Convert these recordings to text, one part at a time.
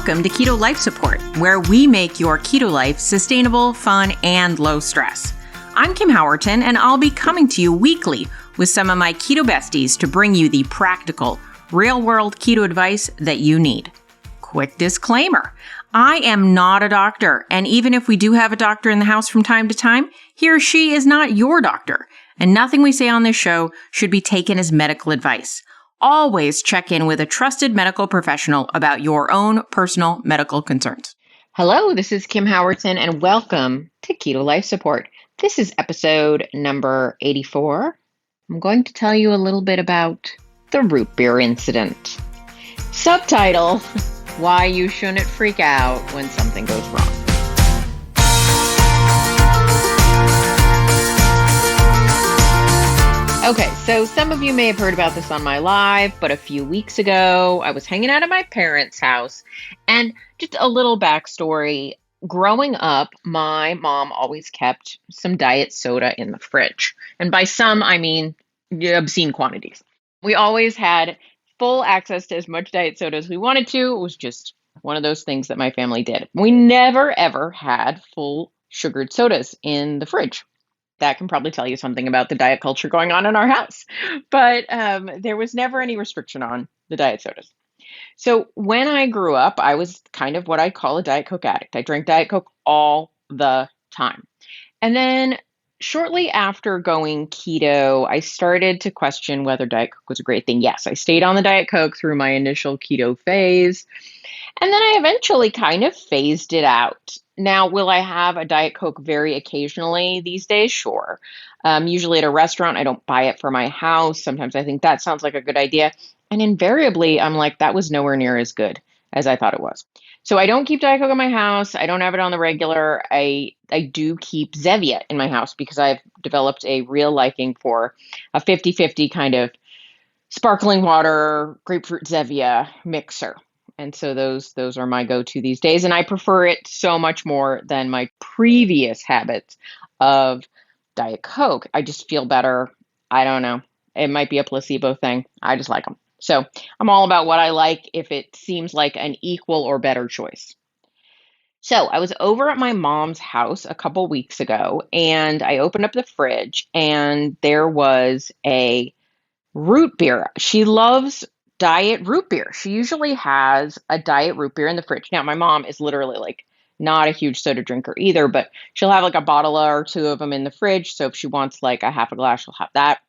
Welcome to Keto Life Support, where we make your keto life sustainable, fun, and low stress. I'm Kim Howerton, and I'll be coming to you weekly with some of my keto besties to bring you the practical, real-world keto advice that you need. Quick disclaimer, I am not a doctor, and even if we do have a doctor in the house from time to time, he or she is not your doctor, and nothing we say on this show should be taken as medical advice. Always check in with a trusted medical professional about your own personal medical concerns. Hello, this is Kim Howerton, and welcome to Keto Life Support. This is episode number 84. I'm going to tell you a little bit about the root beer incident. Subtitle, Why You Shouldn't Freak Out When Something Goes Wrong. Okay, so some of you may have heard about this on my live, but a few weeks ago, I was hanging out at my parents' house, and just a little backstory. Growing up, my mom always kept some diet soda in the fridge. And by some, I mean obscene quantities. We always had full access to as much diet soda as we wanted to. It was just one of those things that my family did. We never, ever had full sugared sodas in the fridge. That can probably tell you something about the diet culture going on in our house. But there was never any restriction on the diet sodas. So when I grew up, I was kind of what I call a Diet Coke addict. I drank Diet Coke all the time. And then shortly after going keto, I started to question whether Diet Coke was a great thing. Yes, I stayed on the Diet Coke through my initial keto phase. And then I eventually kind of phased it out. Now, will I have a Diet Coke very occasionally these days? Sure. Usually at a restaurant, I don't buy it for my house. Sometimes I think that sounds like a good idea. And invariably, I'm like, that was nowhere near as good as I thought it was. So I don't keep Diet Coke in my house. I don't have it on the regular. I do keep Zevia in my house because I've developed a real liking for a 50-50 kind of sparkling water, grapefruit Zevia mixer. And so those are my go-to these days. And I prefer it so much more than my previous habits of Diet Coke. I just feel better. I don't know. It might be a placebo thing. I just like them. So I'm all about what I like if it seems like an equal or better choice. So I was over at my mom's house a couple weeks ago, and I opened up the fridge, and there was a root beer. She loves diet root beer. She usually has a diet root beer in the fridge. Now, my mom is literally like not a huge soda drinker either, but she'll have like a bottle or two of them in the fridge. So if she wants like a half a glass, she'll have that.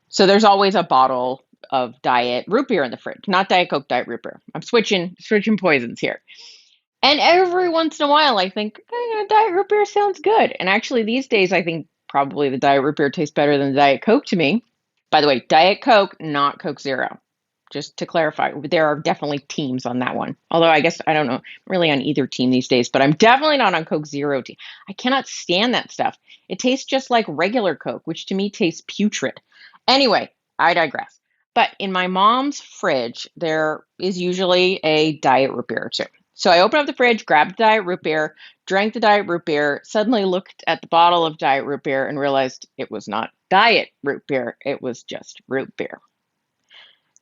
So there's always a bottle of diet root beer in the fridge, not Diet Coke, diet root beer. I'm switching poisons here. And every once in a while, I think, diet root beer sounds good. And actually these days, I think probably the diet root beer tastes better than the Diet Coke to me. By the way, Diet Coke, not Coke Zero. Just to clarify, there are definitely teams on that one. Although I guess, I don't know, I'm really on either team these days, but I'm definitely not on Coke Zero team. I cannot stand that stuff. It tastes just like regular Coke, which to me tastes putrid. Anyway, I digress. But in my mom's fridge, there is usually a diet root beer or two. So I opened up the fridge, grabbed the diet root beer, drank the diet root beer, suddenly looked at the bottle of diet root beer and realized it was not diet root beer. It was just root beer.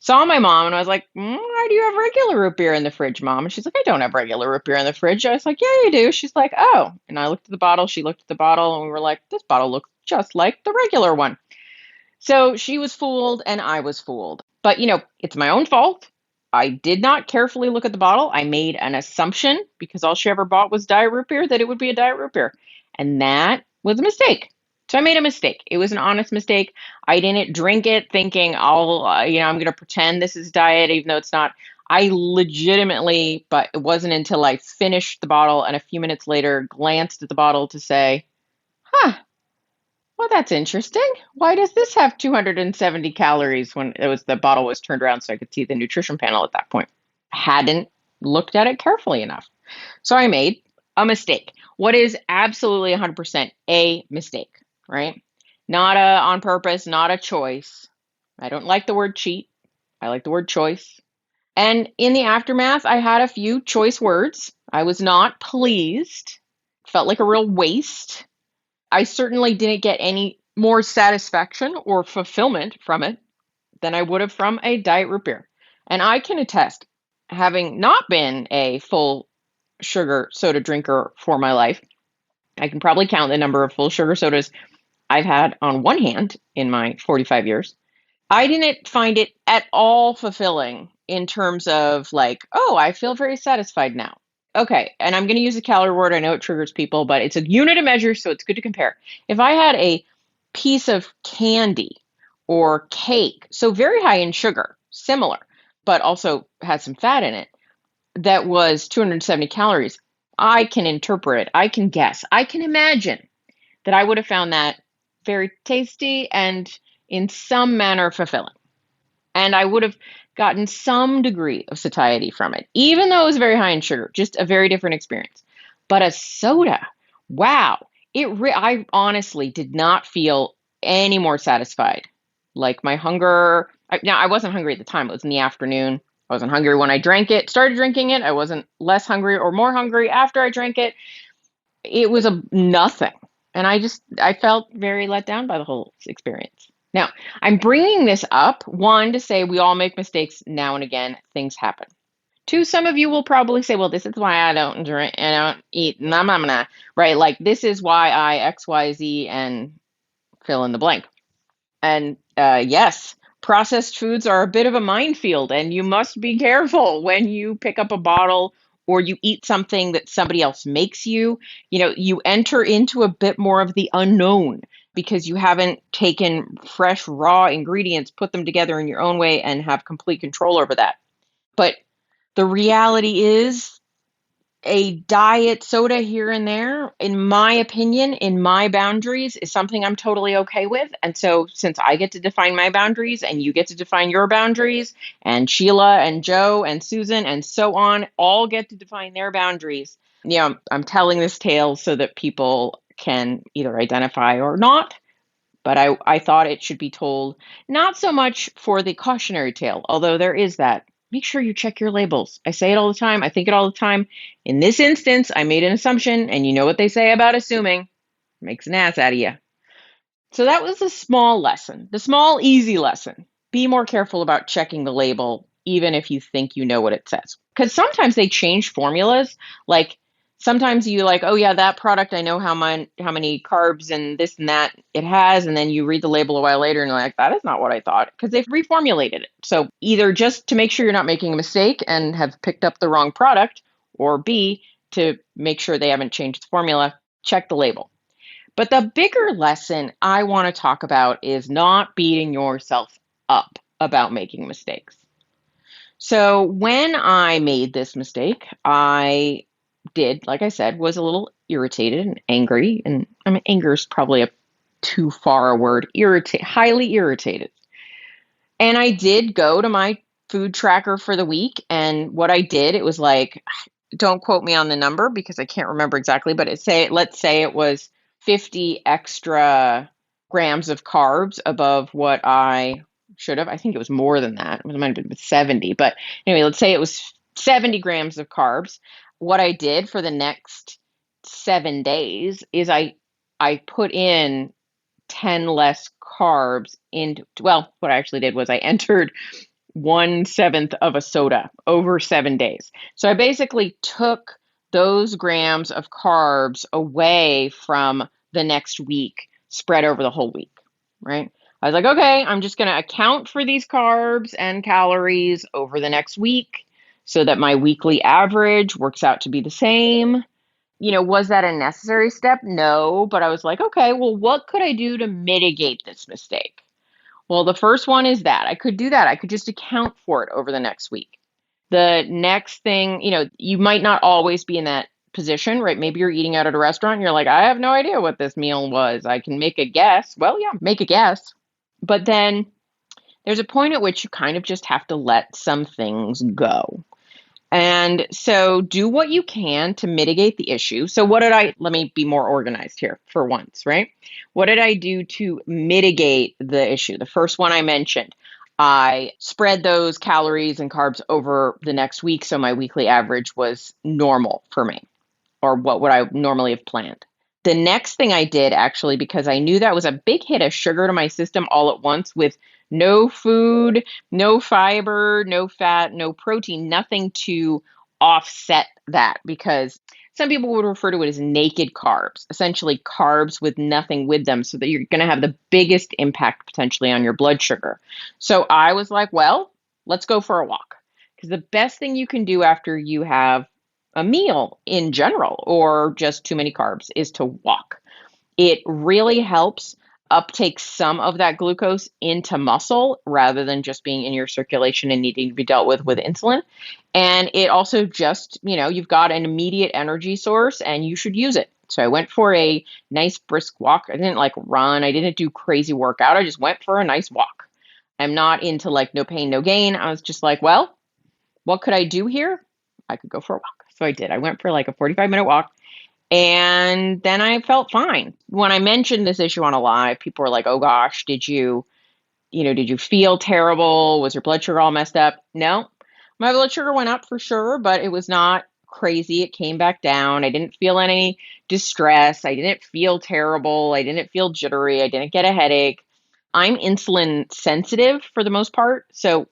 Saw my mom and I was like, why do you have regular root beer in the fridge, Mom? And she's like, I don't have regular root beer in the fridge. I was like, yeah, you do. She's like, oh. And I looked at the bottle. She looked at the bottle and we were like, this bottle looks just like the regular one. So she was fooled and I was fooled. But, it's my own fault. I did not carefully look at the bottle. I made an assumption because all she ever bought was diet root beer that it would be a diet root beer. And that was a mistake. So I made a mistake. It was an honest mistake. I didn't drink it thinking, I'm going to pretend this is diet, even though it's not. I legitimately, but it wasn't until I finished the bottle and a few minutes later glanced at the bottle to say, well, that's interesting. Why does this have 270 calories when the bottle was turned around so I could see the nutrition panel at that point? Hadn't looked at it carefully enough. So I made a mistake. What is absolutely 100% a mistake, right? Not on purpose, not a choice. I don't like the word cheat. I like the word choice. And in the aftermath, I had a few choice words. I was not pleased. Felt like a real waste. I certainly didn't get any more satisfaction or fulfillment from it than I would have from a diet root beer. And I can attest, having not been a full sugar soda drinker for my life. I can probably count the number of full sugar sodas I've had on one hand in my 45 years. I didn't find it at all fulfilling in terms of like, oh, I feel very satisfied now. Okay, and I'm going to use a calorie word. I know it triggers people, but it's a unit of measure, so it's good to compare. If I had a piece of candy or cake, so very high in sugar, similar, but also had some fat in it, that was 270 calories, I can interpret, I can guess, I can imagine that I would have found that very tasty and in some manner fulfilling. And I would have gotten some degree of satiety from it, even though it was very high in sugar, just a very different experience. But a soda, wow, I honestly did not feel any more satisfied. Like my hunger, now I wasn't hungry at the time, it was in the afternoon. I wasn't hungry when I drank it, started drinking it. I wasn't less hungry or more hungry after I drank it. It was a nothing. And I felt very let down by the whole experience. Now, I'm bringing this up, one, to say we all make mistakes now and again, things happen. Two, some of you will probably say, well, this is why I don't drink and I don't eat, right? Like, this is why I X, Y, Z, and fill in the blank. And yes, processed foods are a bit of a minefield, and you must be careful when you pick up a bottle or you eat something that somebody else makes you. You know, you enter into a bit more of the unknown because you haven't taken fresh, raw ingredients, put them together in your own way, and have complete control over that. But the reality is, a diet soda here and there, in my opinion, in my boundaries, is something I'm totally okay with. And so, since I get to define my boundaries and you get to define your boundaries, and Sheila and Joe and Susan and so on all get to define their boundaries, I'm telling this tale so that people can either identify or not. But I thought it should be told not so much for the cautionary tale, although there is that. Make sure you check your labels. I say it all the time. I think it all the time. In this instance, I made an assumption, and you know what they say about assuming. Makes an ass out of you. So that was a small lesson, the small, easy lesson. Be more careful about checking the label, even if you think you know what it says. Because sometimes they change formulas. Like sometimes you like, oh yeah, that product, I know how many carbs and this and that it has. And then you read the label a while later and you're like, that is not what I thought, because they've reformulated it. So either just to make sure you're not making a mistake and have picked up the wrong product, or B, to make sure they haven't changed the formula, check the label. But the bigger lesson I want to talk about is not beating yourself up about making mistakes. So when I made this mistake, I did, like I said, was a little irritated and angry. And I mean, anger is probably a too far a word, highly irritated. And I did go to my food tracker for the week. And what I did, it was like, don't quote me on the number because I can't remember exactly, but let's say it was 50 extra grams of carbs above what I should have. I think it was more than that. It might have been 70. But anyway, let's say it was 70 grams of carbs. What I did for the next 7 days is I put in 10 less carbs into, well, what I actually did was I entered 1/7 of a soda over 7 days. So I basically took those grams of carbs away from the next week, spread over the whole week, right? I was like, okay, I'm just going to account for these carbs and calories over the next week so that my weekly average works out to be the same. Was that a necessary step? No, but I was like, okay, well, what could I do to mitigate this mistake? Well, the first one is that I could do that. I could just account for it over the next week. The next thing, you might not always be in that position, right? Maybe you're eating out at a restaurant and you're like, I have no idea what this meal was. I can make a guess. Well, yeah, make a guess. But then there's a point at which you kind of just have to let some things go. And so do what you can to mitigate the issue. So let me be more organized here for once, right? What did I do to mitigate the issue? The first one I mentioned, I spread those calories and carbs over the next week. So my weekly average was normal for me, or what would I normally have planned. The next thing I did, actually, because I knew that was a big hit of sugar to my system all at once with no food, no fiber, no fat, no protein, nothing to offset that, because some people would refer to it as naked carbs, essentially carbs with nothing with them, so that you're going to have the biggest impact potentially on your blood sugar. So I was like, well, let's go for a walk. Because the best thing you can do after you have a meal in general, or just too many carbs, is to walk. It really helps uptake some of that glucose into muscle rather than just being in your circulation and needing to be dealt with insulin. And it also just, you've got an immediate energy source and you should use it. So I went for a nice brisk walk. I didn't like run. I didn't do crazy workout. I just went for a nice walk. I'm not into like no pain, no gain. I was just like, well, what could I do here? I could go for a walk. So I did. I went for like a 45-minute walk. And then I felt fine. When I mentioned this issue on a live, people were like, oh gosh, did you feel terrible? Was your blood sugar all messed up? No, my blood sugar went up for sure, but it was not crazy. It came back down. I didn't feel any distress. I didn't feel terrible. I didn't feel jittery. I didn't get a headache. I'm insulin sensitive for the most part. So,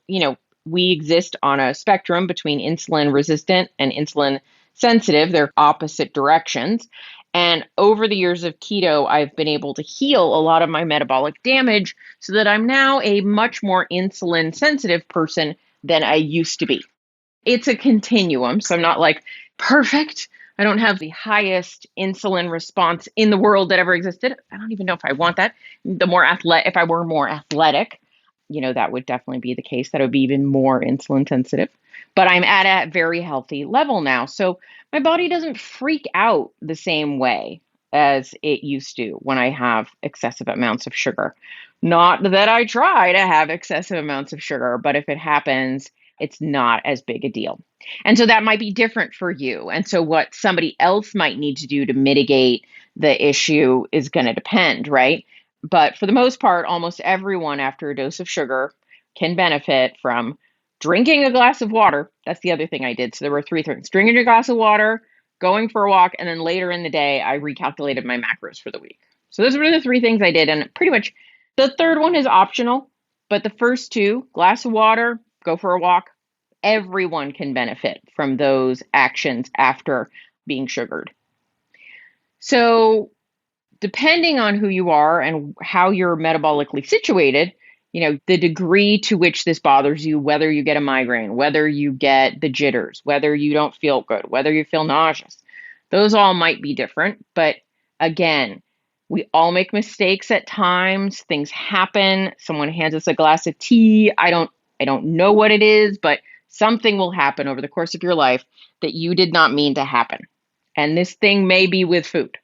we exist on a spectrum between insulin resistant and insulin sensitive. They're opposite directions. And over the years of keto, I've been able to heal a lot of my metabolic damage so that I'm now a much more insulin sensitive person than I used to be. It's a continuum. So I'm not like perfect. I don't have the highest insulin response in the world that ever existed. I don't even know if I want that. If I were more athletic, that would definitely be the case. That would be even more insulin sensitive. But I'm at a very healthy level now. So my body doesn't freak out the same way as it used to when I have excessive amounts of sugar. Not that I try to have excessive amounts of sugar, but if it happens, it's not as big a deal. And so that might be different for you. And so what somebody else might need to do to mitigate the issue is going to depend, right? But for the most part, almost everyone after a dose of sugar can benefit from drinking a glass of water. That's the other thing I did. So there were three things: drinking a glass of water, going for a walk, and then later in the day, I recalculated my macros for the week. So those were the three things I did. And pretty much the third one is optional, but the first two, glass of water, go for a walk, everyone can benefit from those actions after being sugared. So depending on who you are and how you're metabolically situated, the degree to which this bothers you, whether you get a migraine, whether you get the jitters, whether you don't feel good, whether you feel nauseous, those all might be different. But again, we all make mistakes at times. Things happen. Someone hands us a glass of tea. I don't know what it is, but something will happen over the course of your life that you did not mean to happen. And this thing may be with food.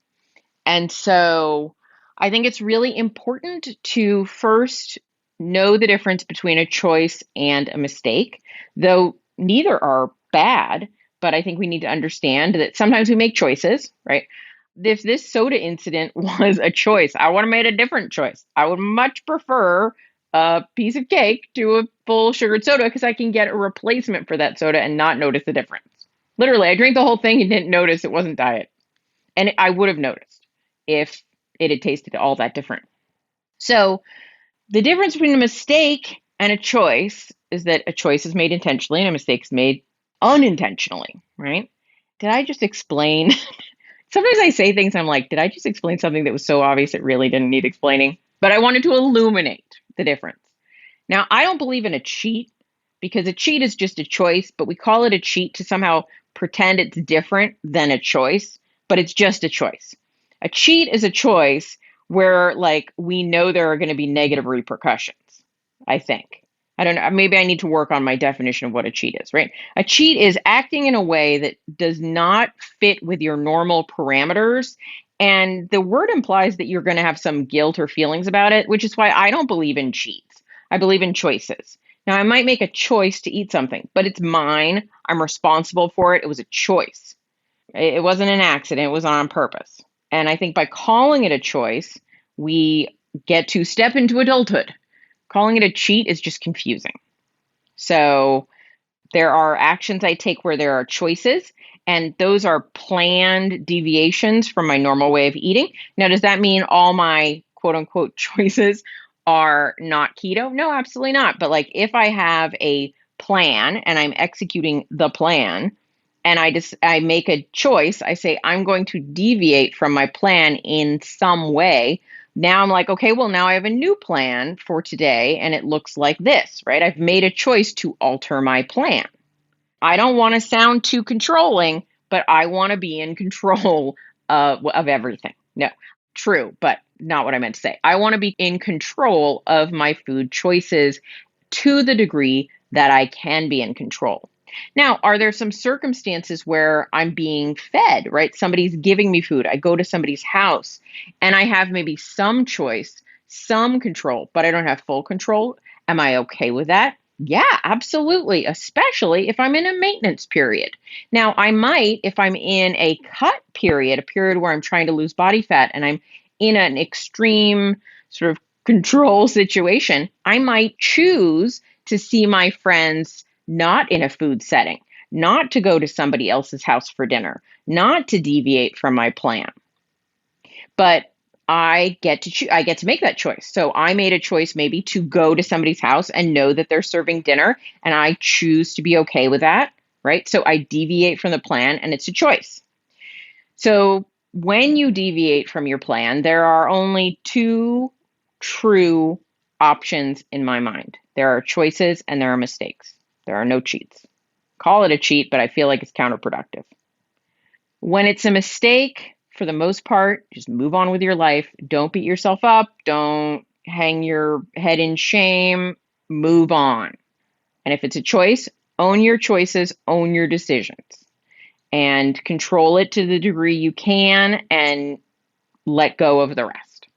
And so I think it's really important to first know the difference between a choice and a mistake, though neither are bad. But I think we need to understand that sometimes we make choices, right? If this soda incident was a choice, I would have made a different choice. I would much prefer a piece of cake to a full sugared soda because I can get a replacement for that soda and not notice the difference. Literally, I drank the whole thing and didn't notice it wasn't diet. And I would have noticed if it had tasted all that different. So the difference between a mistake and a choice is that a choice is made intentionally and a mistake is made unintentionally, right? Did I just explain? Sometimes I say things, I'm like, did I just explain something that was so obvious it really didn't need explaining? But I wanted to illuminate the difference. Now, I don't believe in a cheat because a cheat is just a choice, but we call it a cheat to somehow pretend it's different than a choice, but it's just a choice. A cheat is a choice where we know there are going to be negative repercussions, I think. I don't know. Maybe I need to work on my definition of what a cheat is, right? A cheat is acting in a way that does not fit with your normal parameters. And the word implies that you're going to have some guilt or feelings about it, which is why I don't believe in cheats. I believe in choices. Now, I might make a choice to eat something, but it's mine. I'm responsible for it. It was a choice. It wasn't an accident. It was on purpose. And I think by calling it a choice, we get to step into adulthood. Calling it a cheat is just confusing. So there are actions I take where there are choices, and those are planned deviations from my normal way of eating. Now, does that mean all my quote unquote choices are not keto? No, absolutely not. But if I have a plan and I'm executing the plan, and I make a choice. I say, I'm going to deviate from my plan in some way. Now I'm like, okay, well, now I have a new plan for today, and it looks like this, right? I've made a choice to alter my plan. I don't want to sound too controlling, but I want to be in control of everything. No, true, but not what I meant to say. I want to be in control of my food choices to the degree that I can be in control. Now, are there some circumstances where I'm being fed, right? Somebody's giving me food. I go to somebody's house and I have maybe some choice, some control, but I don't have full control. Am I okay with that? Yeah, absolutely, especially if I'm in a maintenance period. Now, I might, if I'm in a cut period, a period where I'm trying to lose body fat and I'm in an extreme sort of control situation, I might choose to see my friends not in a food setting, not to go to somebody else's house for dinner, not to deviate from my plan. But I get to make that choice. So I made a choice maybe to go to somebody's house and know that they're serving dinner, and I choose to be okay with that, right? So I deviate from the plan, and it's a choice. So when you deviate from your plan, there are only two true options in my mind. There are choices and there are mistakes. There are no cheats. Call it a cheat, but I feel like it's counterproductive. When it's a mistake, for the most part, just move on with your life. Don't beat yourself up. Don't hang your head in shame. Move on. And if it's a choice, own your choices, own your decisions, and control it to the degree you can and let go of the rest.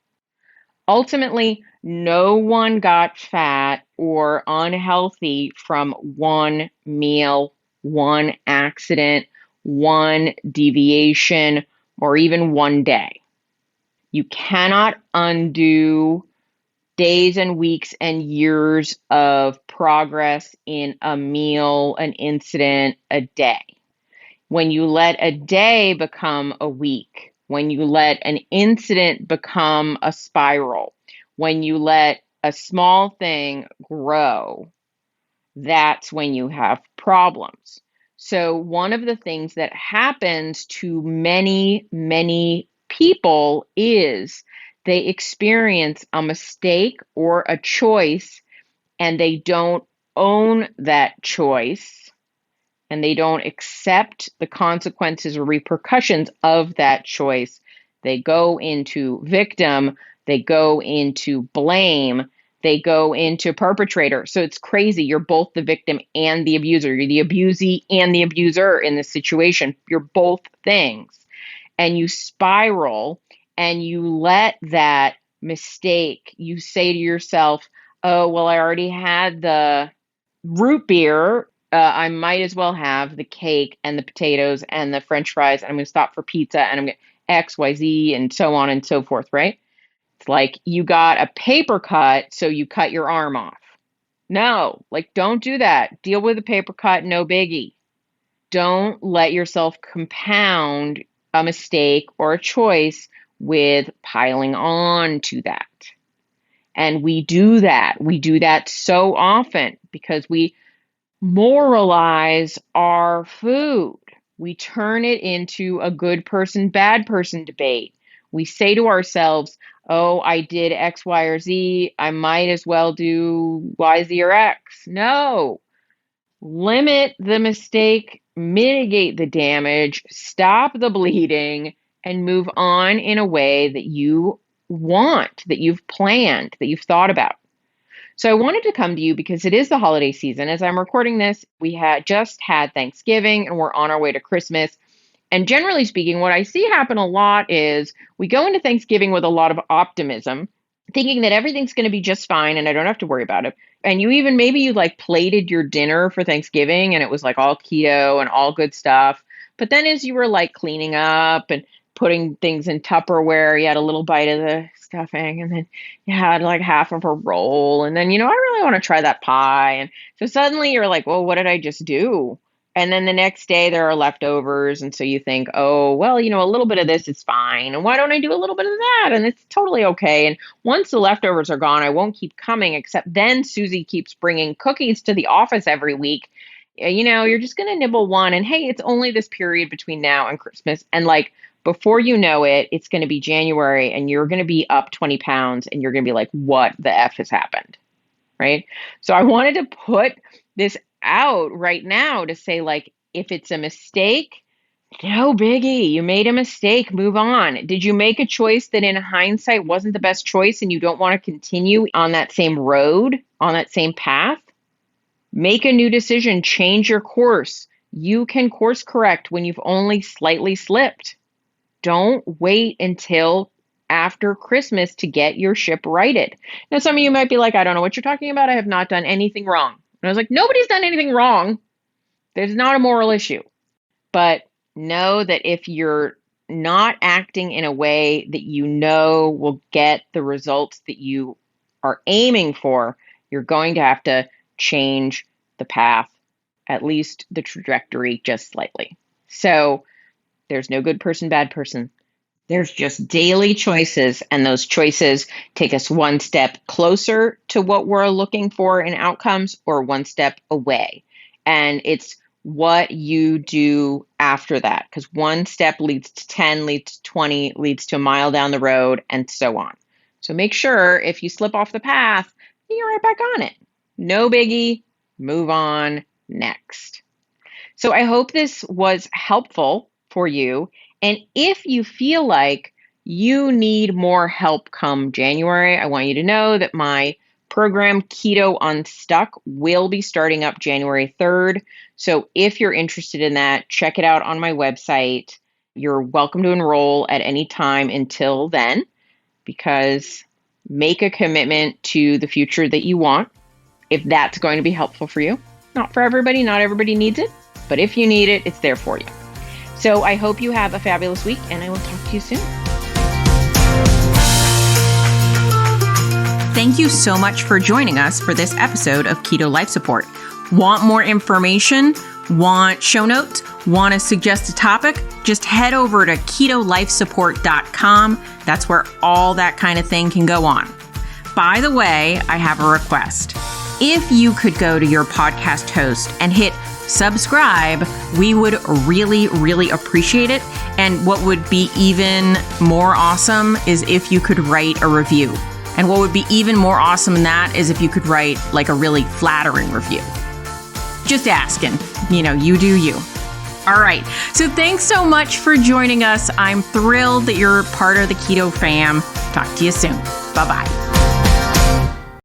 Ultimately, no one got fat or unhealthy from one meal, one accident, one deviation, or even one day. You cannot undo days and weeks and years of progress in a meal, an incident, a day. When you let a day become a week, when you let an incident become a spiral, when you let a small thing grow, that's when you have problems. So, one of the things that happens to many, many people is they experience a mistake or a choice and they don't own that choice and they don't accept the consequences or repercussions of that choice. They go into victim, they go into blame, they go into perpetrator. So it's crazy. You're both the victim and the abuser. You're the abusee and the abuser in this situation. You're both things. And you spiral and you let that mistake, you say to yourself, oh, well, I already had the root beer. I might as well have the cake and the potatoes and the French fries. And I'm going to stop for pizza and I'm going to X, Y, Z, and so on and so forth, right? It's like you got a paper cut, so you cut your arm off. No, like don't do that. Deal with a paper cut, no biggie. Don't let yourself compound a mistake or a choice with piling on to that. And we do that. We do that so often because we moralize our food. We turn it into a good person, bad person debate. We say to ourselves, oh, I did X, Y, or Z. I might as well do Y, Z, or X. No. Limit the mistake, mitigate the damage, stop the bleeding, and move on in a way that you want, that you've planned, that you've thought about. So I wanted to come to you because it is the holiday season. As I'm recording this, we had just had Thanksgiving and we're on our way to Christmas. And generally speaking, what I see happen a lot is we go into Thanksgiving with a lot of optimism, thinking that everything's going to be just fine and I don't have to worry about it. And you even maybe you like plated your dinner for Thanksgiving and it was like all keto and all good stuff. But then as you were like cleaning up and putting things in Tupperware, you had a little bite of the stuffing and then you had like half of a roll. And then, I really want to try that pie. And so suddenly you're like, well, what did I just do? And then the next day there are leftovers. And so you think, oh, well, a little bit of this is fine. And why don't I do a little bit of that? And it's totally okay. And once the leftovers are gone, I won't keep coming, except then Susie keeps bringing cookies to the office every week. you're just going to nibble one. And hey, it's only this period between now and Christmas. And like before you know it, it's going to be January and you're going to be up 20 pounds and you're going to be like, what the F has happened? Right. So I wanted to put this out right now to say, like, if it's a mistake, no biggie. You made a mistake. Move on. Did you make a choice that in hindsight wasn't the best choice and you don't want to continue on that same road, on that same path? Make a new decision. Change your course. You can course correct when you've only slightly slipped. Don't wait until after Christmas to get your ship righted. Now, some of you might be like, I don't know what you're talking about. I have not done anything wrong. And I was like, nobody's done anything wrong. There's not a moral issue. But know that if you're not acting in a way that you know will get the results that you are aiming for, you're going to have to change the path, at least the trajectory, just slightly. So there's no good person, bad person. There's just daily choices, and those choices take us one step closer to what we're looking for in outcomes or one step away. And it's what you do after that, because one step leads to 10, leads to 20, leads to a mile down the road, and so on. So make sure if you slip off the path, you're right back on it. No biggie, move on, next. So I hope this was helpful for you. And if you feel like you need more help come January, I want you to know that my program Keto Unstuck will be starting up January 3rd. So if you're interested in that, check it out on my website. You're welcome to enroll at any time until then, because make a commitment to the future that you want if that's going to be helpful for you. Not for everybody, not everybody needs it, but if you need it, it's there for you. So I hope you have a fabulous week, and I will talk to you soon. Thank you so much for joining us for this episode of Keto Life Support. Want more information? Want show notes? Want to suggest a topic? Just head over to ketolifesupport.com. That's where all that kind of thing can go on. By the way, I have a request. If you could go to your podcast host and hit subscribe, we would really, really appreciate it. And what would be even more awesome is if you could write a review. And what would be even more awesome than that is if you could write like a really flattering review. Just asking, you do you. All right. So thanks so much for joining us. I'm thrilled that you're part of the Keto fam. Talk to you soon. Bye-bye.